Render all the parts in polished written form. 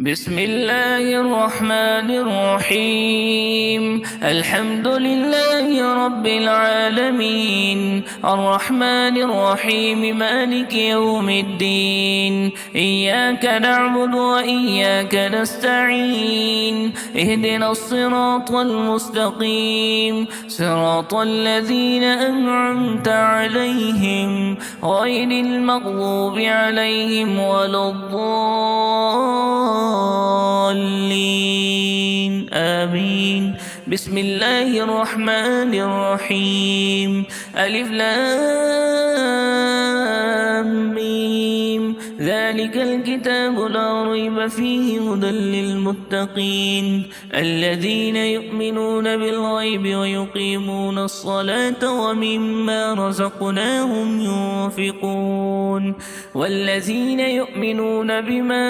بسم الله الرحمن الرحيم. الحمد لله رب العالمين، الرحمن الرحيم، مالك يوم الدين. إياك نعبد وإياك نستعين، اهدنا الصراط المستقيم، صراط الذين أنعمت عليهم غير المغضوب عليهم ولا الضالين، آمين. بسم الله الرحمن الرحيم. ألف لام ميم. ذلك الكتاب لا ريب فيه هدى للمتقين الذين يؤمنون بالغيب ويقيمون الصلاة ومما رزقناهم ينفقون والذين يؤمنون بما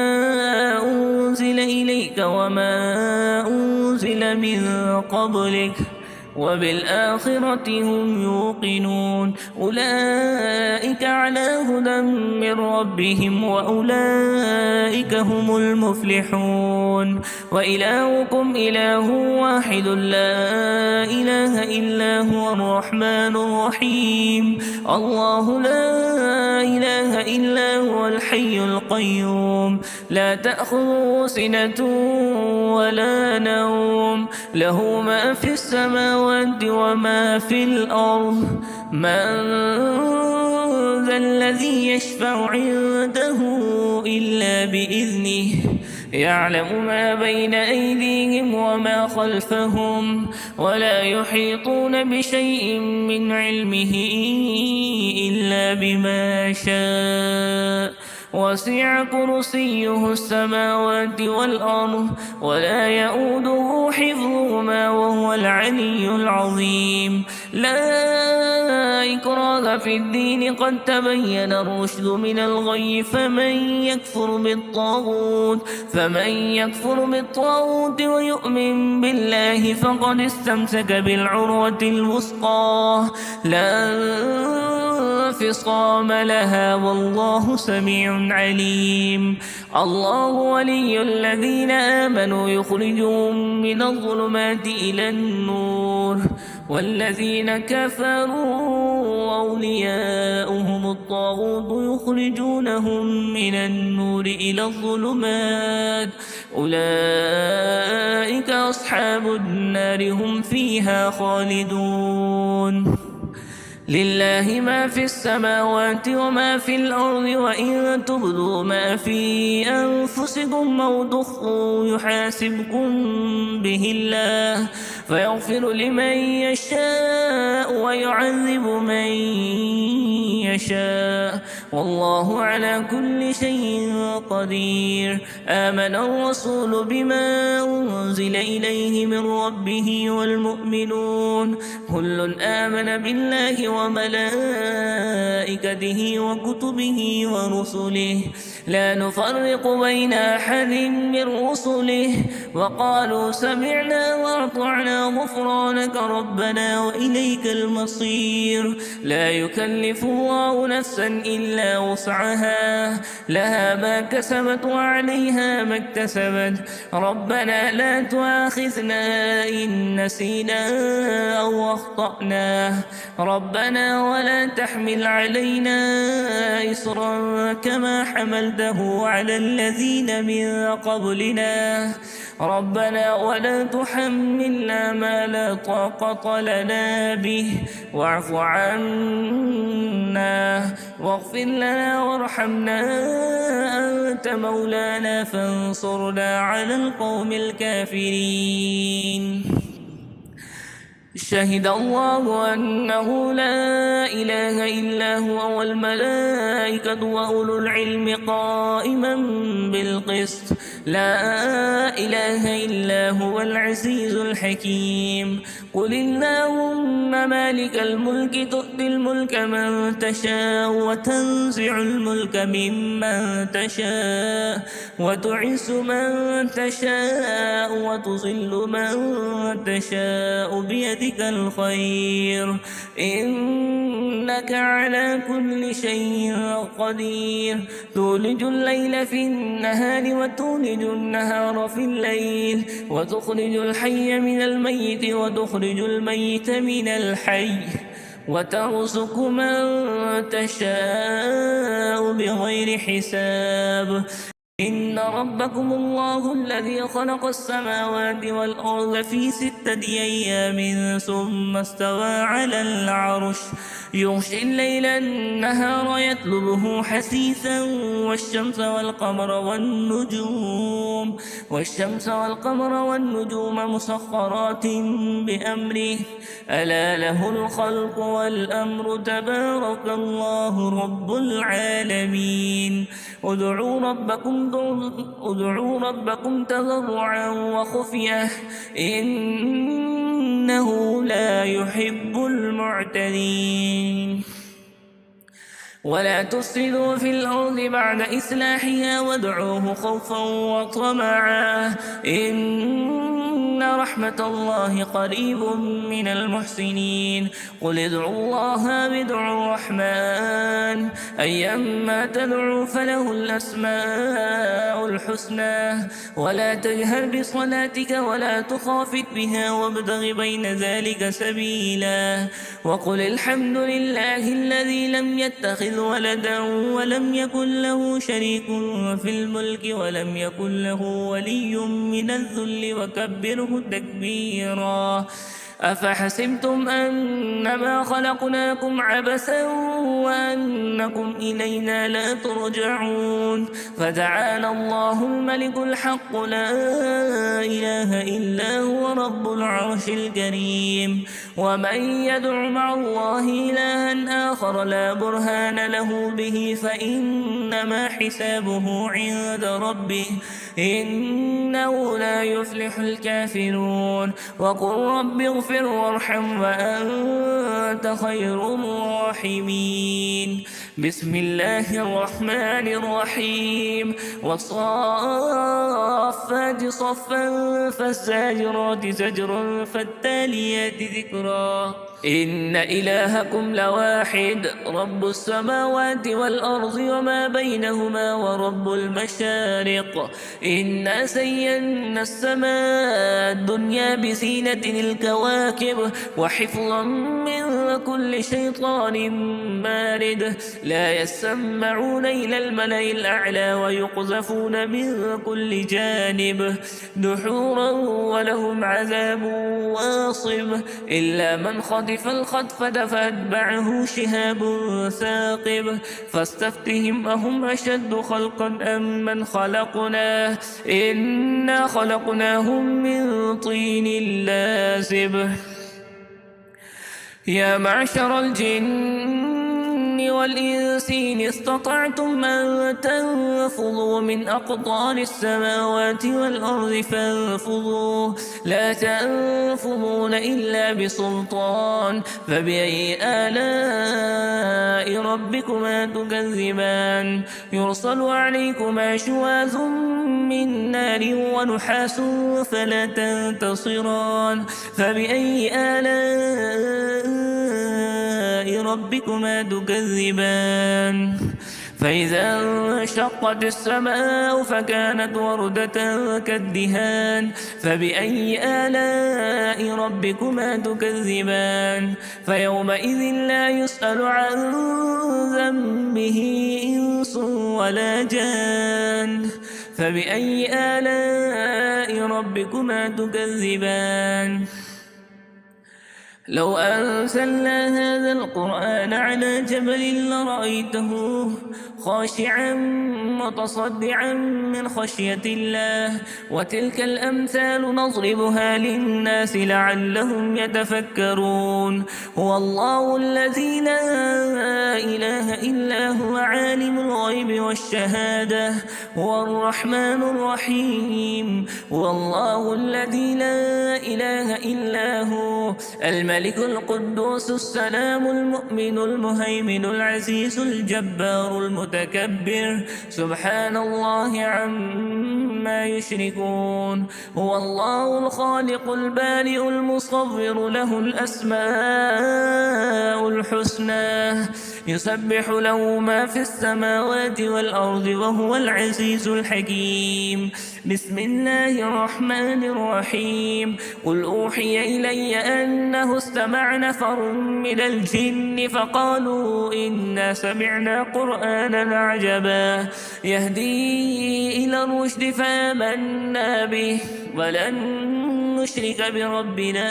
أنزل إليك وما أنزل من قبلك وبالآخرة هم يوقنون أولئك على هدى من ربهم وأولئك هم المفلحون. وإلهكم إله واحد لا إله إلا هو الرحمن الرحيم. الله لا إله إلا هو الحي القيوم لا تأخذه سنة ولا نوم له ما في السماوات وما في الأرض. من ذا الذي يشفع عنده إلا بإذنه يعلم ما بين أيديهم وما خلفهم ولا يحيطون بشيء من علمه إلا بما شاء. وسع كرسيه السماوات والأرض ولا يؤوده حفظهما وهو العلي العظيم. لا إكراه في الدين قد تبين الرشد من الغي فمن يكفر بالطاغوت ويؤمن بالله فقد استمسك بالعروة الوثقى لا انفصام لها والله سميع عليم. الله ولي الذين آمنوا يخرجهم من الظلمات إلى النور والذين كفروا أولياؤهم الطاغوت يخرجونهم من النور إلى الظلمات أولئك أصحاب النار هم فيها خالدون. لله ما في السماوات وما في الأرض وإن تبدوا ما في أنفسكم أو تخفوه يحاسبكم به الله فيغفر لمن يشاء ويعذب من يشاء والله على كل شيء قدير. آمن الرسول بما أنزل إليه من ربه والمؤمنون كل آمن بالله وملائكته وكتبه ورسله لا نفرق بين أحد من رسله وقالوا سمعنا وأطعنا غفرانك ربنا وإليك المصير. لا يكلف الله نفسا إلا وسعها لها ما كسبت وعليها ما اكتسبت ربنا لا تؤاخذنا إن نسينا أو أخطأنا ربنا ولا تحمل علينا إصرا كما حملته على الذين من قبلنا ربنا ولا تحملنا ما لا طاقة لنا به واعف عنا واغفر لنا وارحمنا أنت مولانا فانصرنا على القوم الكافرين. شهد الله أنه لا إله إلا هو والملائكة وأولو العلم قائما بالقسط لا إله إلا هو العزيز الحكيم. قل اللهم مالك الملك تؤتي الملك من تشاء وتنزع الملك ممن تشاء وتعز من تشاء وتذل من تشاء بيدك بيدك الخير إنك على كل شيء قدير تولج الليل في النهار وتولج النهار في الليل وتخرج الحي من الميت وتخرج الميت من الحي وترزق من تشاء بغير حساب إن ربكم الله الذي خلق السماوات والأرض في 6 أيام ثم استوى على العرش يغشي الليل النهار يطلبه حثيثا والشمس والقمر والنجوم مسخرات بأمره ألا له الخلق والأمر تبارك الله رب العالمين ادعوا ربكم تضرعا وخفية إنه لا يحب المعتدين ولا تفسدوا في الأرض بعد إصلاحها وادعوه خوفا وطمعا إن رحمة الله قريب من المحسنين قل ادعوا الله وادعوا الرحمن أيما تدعوا فله الأسماء الحسنى ولا تجهر بصلاتك ولا تخافت بها وابتغ بين ذلك سبيلا وقل الحمد لله الذي لم يتخذ ولدا ولم يكن له شريك في الملك ولم يكن له ولي من الذل وكبره تكبيرا أفحسبتم أنما خلقناكم عبثا وأنكم إلينا لا ترجعون فتعالى الله الملك الحق لا إله إلا هو رب العرش الكريم ومن يدع مع الله إلها آخر لا برهان له به فإنما حسابه عند ربه إنه لا يفلح الكافرون وقل رب اغفر وارحم وأنت خير الراحمين بسم الله الرحمن الرحيم والصافات صفا فالزاجرات زجرا فالتاليات ذكرا إن إلهكم لواحد رب السماوات والأرض وما بينهما ورب المشارق إنا زينا السماء الدنيا بزينة الكواكب وحفظا من كل شيطان مارد لا يسمعون إلى الملأ الأعلى ويقذفون من كل جانب دحورا ولهم عذاب واصب إلا من خطف الخطفة فأتبعه شهاب ثاقب فاستفتهم أهم أشد خلقا أم من خلقناه إنا خلقناهم من طين لازب يا معشر الجن والإنس إن استطعتم أن تنفضوا من أقطار السماوات والأرض فانفضوا لا تنفضون إلا بسلطان فبأي آلاء ربكما تكذبان يرسل عليكما شواذ من نار ونحاس فلا تنتصران فبأي آلاء ربكما تكذبان فإذا انشقت السماء فكانت وردة كالدهان فبأي آلاء ربكما تكذبان فيومئذ لا يسأل عن ذنبه إنس ولا جان فبأي آلاء ربكما تكذبان لو أنزلنا هذا القرآن على جبل لرأيته خاشعا متصدعا من خشية الله وتلك الأمثال نضربها للناس لعلهم يتفكرون هو الله الذي لا إله إلا هو عالم الغيب والشهادة هو الرحمن الرحيم هو الله الذي لا إله إلا هو الملك القدوس السلام المؤمن المهيمن العزيز الجبار المتكبر سبحان الله عما يشركون. هو الله الخالق البارئ المصور له الأسماء الحسنى يسبح له ما في السماوات والأرض وهو العزيز الحكيم. بسم الله الرحمن الرحيم. قل أوحي إلي أنه استمع نفر من الجن فقالوا إنا سمعنا قرآنا عجبا يهدي إلى الرشد فآمنا به ولن نشرك بربنا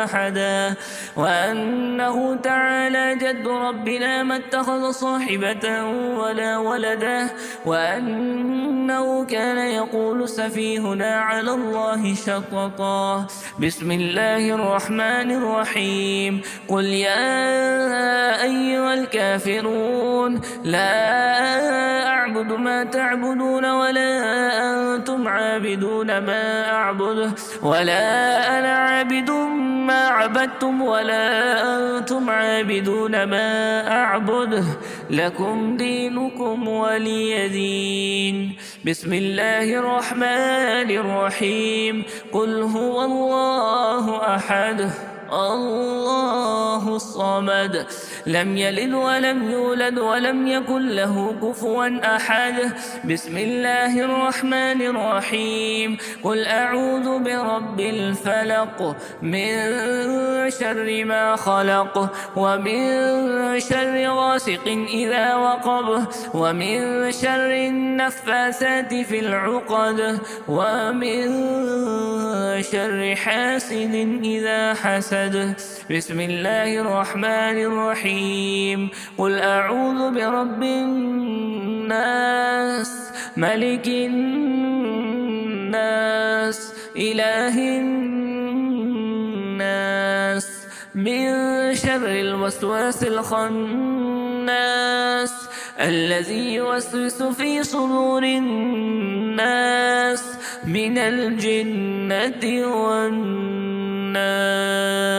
أحدا وأنه تعالى جد ربنا ما اتخذ صاحبة ولا ولدا وأنه كان يقول سفيهنا على الله شططا. بسم الله الرحمن الرحيم. قل يا أيها الكافرون لا أعبد ما تعبدون ولا أنتم عابدون ما أعبد ولا أنا عابد ما عبدتم ولا أنتم عابدون ما أعبد لكم دينكم ولي دين. بسم الله الرحمن الرحيم. قل هو الله أحد الله الصمد لم يلد ولم يولد ولم يكن له كفوا أحد. بسم الله الرحمن الرحيم. قل أعوذ برب الفلق من شر ما خلق ومن شر غاسق إذا وقب ومن شر النفاثات في العقد ومن شر حاسد إذا حسد. بسم الله الرحمن الرحيم. قل أعوذ برب الناس ملك الناس إله الناس من شر الوسواس الخناس الذي يوسوس في صدور الناس من الجنة والناس.